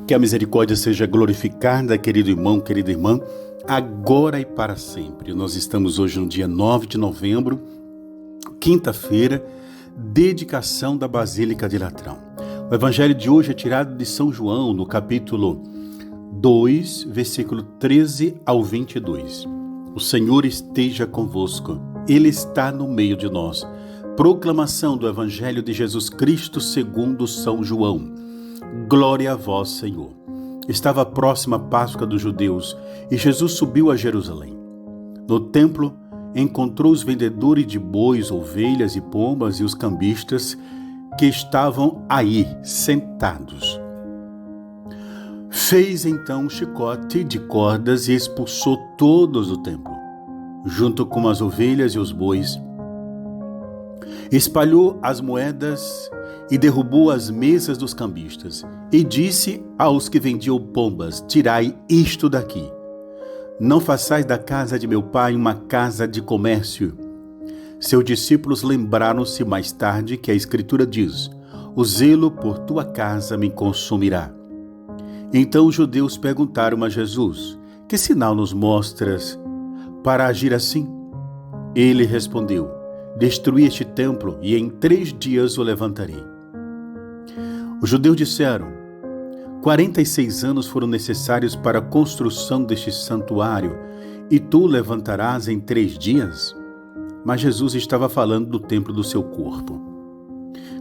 Que a misericórdia seja glorificada, querido irmão, querida irmã, agora e para sempre. Nós estamos hoje no dia 9 de novembro, quinta-feira, dedicação da Basílica de Latrão. O evangelho de hoje é tirado de São João, no capítulo 2, versículo 13 ao 22. O Senhor esteja convosco, Ele está no meio de nós. Proclamação do evangelho de Jesus Cristo segundo São João. Glória a vós, Senhor. Estava próxima a Páscoa dos judeus e Jesus subiu a Jerusalém. No templo, encontrou os vendedores de bois, ovelhas e pombas e os cambistas que estavam aí, sentados. Fez então um chicote de cordas e expulsou todos do templo, junto com as ovelhas e os bois. Espalhou as moedas e derrubou as mesas dos cambistas, e disse aos que vendiam pombas: tirai isto daqui. Não façais da casa de meu pai uma casa de comércio. Seus discípulos lembraram-se mais tarde que a Escritura diz: o zelo por tua casa me consumirá. Então os judeus perguntaram a Jesus: que sinal nos mostras para agir assim? Ele respondeu: destruí este templo e em 3 dias o levantarei. Os judeus disseram: 46 anos foram necessários para a construção deste santuário, e tu o levantarás em 3 dias? Mas Jesus estava falando do templo do seu corpo.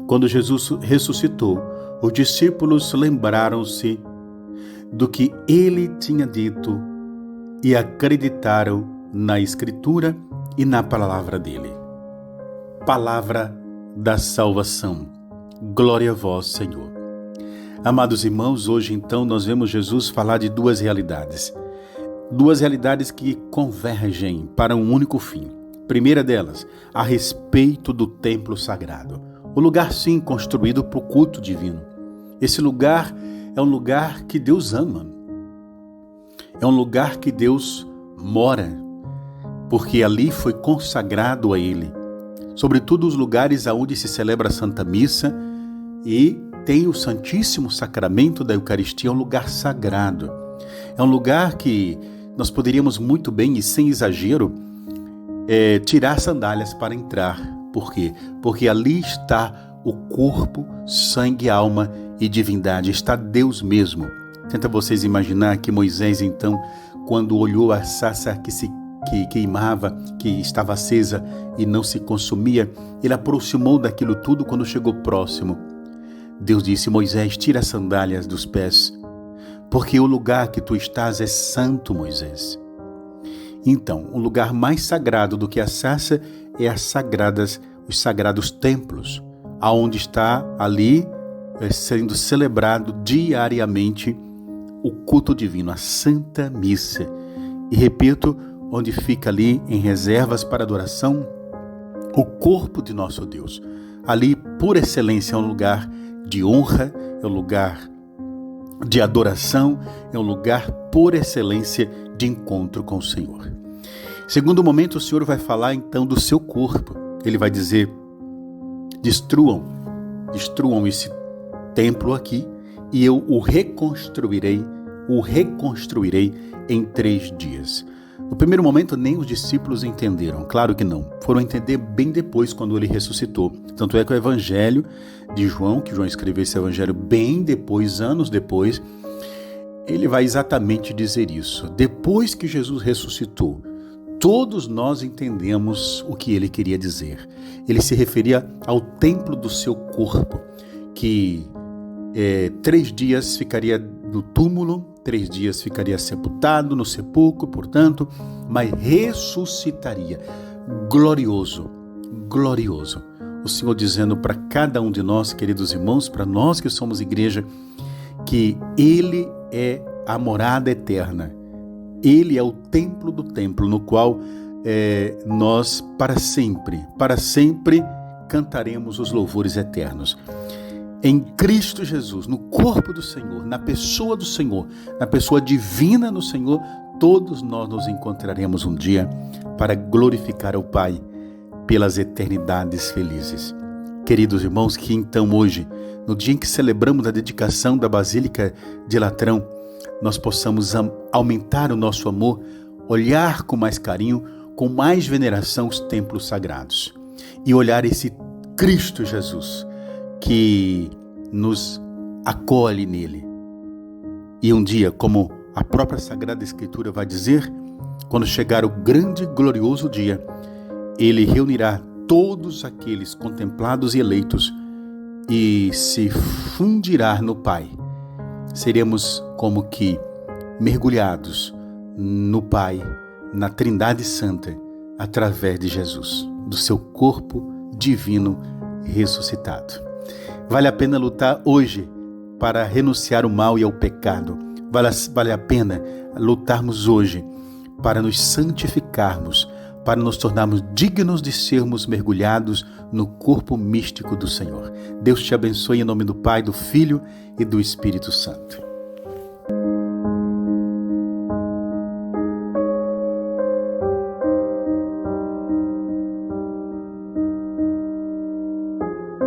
Quando Jesus ressuscitou, os discípulos lembraram-se do que ele tinha dito e acreditaram na Escritura e na palavra dele. Palavra da salvação. Glória a vós, Senhor. Amados irmãos, hoje então nós vemos Jesus falar de duas realidades que convergem para um único fim. Primeira delas, a respeito do templo sagrado, o lugar sim construído para o culto divino. Esse lugar é um lugar que Deus ama, é um lugar que Deus mora, porque ali foi consagrado a Ele. Sobretudo os lugares onde se celebra a Santa Missa e tem o Santíssimo Sacramento da Eucaristia, é um lugar sagrado. É um lugar que nós poderíamos muito bem, e sem exagero, tirar sandálias para entrar. Por quê? Porque ali está o corpo, sangue, alma e divindade. Está Deus mesmo. Tenta vocês imaginar que Moisés, então, quando olhou a sarça que queimava, que estava acesa e não se consumia, ele aproximou daquilo tudo. Quando chegou próximo, Deus disse: Moisés, tira as sandálias dos pés, porque o lugar que tu estás é santo, Moisés. Então, um lugar mais sagrado do que a sarça é os sagrados templos, aonde está ali sendo celebrado diariamente o culto divino, a Santa Missa. E repito, onde fica ali em reservas para adoração o corpo de nosso Deus. Ali, por excelência, é um lugar de honra, é um lugar de adoração, é um lugar, por excelência, de encontro com o Senhor. Segundo momento, o Senhor vai falar então do seu corpo. Ele vai dizer: destruam esse templo aqui e eu o reconstruirei em 3 dias. No primeiro momento, nem os discípulos entenderam, claro que não. Foram entender bem depois, quando ele ressuscitou. Tanto é que o evangelho de João, que João escreveu esse evangelho bem depois, anos depois, ele vai exatamente dizer isso. Depois que Jesus ressuscitou, todos nós entendemos o que ele queria dizer. Ele se referia ao templo do seu corpo, que 3 dias ficaria no túmulo, 3 dias ficaria sepultado no sepulcro, portanto, mas ressuscitaria. Glorioso. O Senhor dizendo para cada um de nós, queridos irmãos, para nós que somos igreja, que Ele é a morada eterna. Ele é o templo do templo, no qual nós para sempre cantaremos os louvores eternos. Em Cristo Jesus, no corpo do Senhor, na pessoa do Senhor, na pessoa divina no Senhor, todos nós nos encontraremos um dia para glorificar ao Pai pelas eternidades felizes. Queridos irmãos, que então hoje no dia em que celebramos a dedicação da Basílica de Latrão, nós possamos aumentar o nosso amor, olhar com mais carinho, com mais veneração os templos sagrados e olhar esse Cristo Jesus que nos acolhe nele. E um dia, como a própria Sagrada Escritura vai dizer, quando chegar o grande e glorioso dia, ele reunirá todos aqueles contemplados e eleitos e se fundirá no Pai. Seremos como que mergulhados no Pai, na Trindade Santa, através de Jesus, do seu corpo divino ressuscitado. Vale a pena lutar hoje para renunciar ao mal e ao pecado. Vale a pena lutarmos hoje para nos santificarmos, para nos tornarmos dignos de sermos mergulhados no corpo místico do Senhor. Deus te abençoe em nome do Pai, do Filho e do Espírito Santo.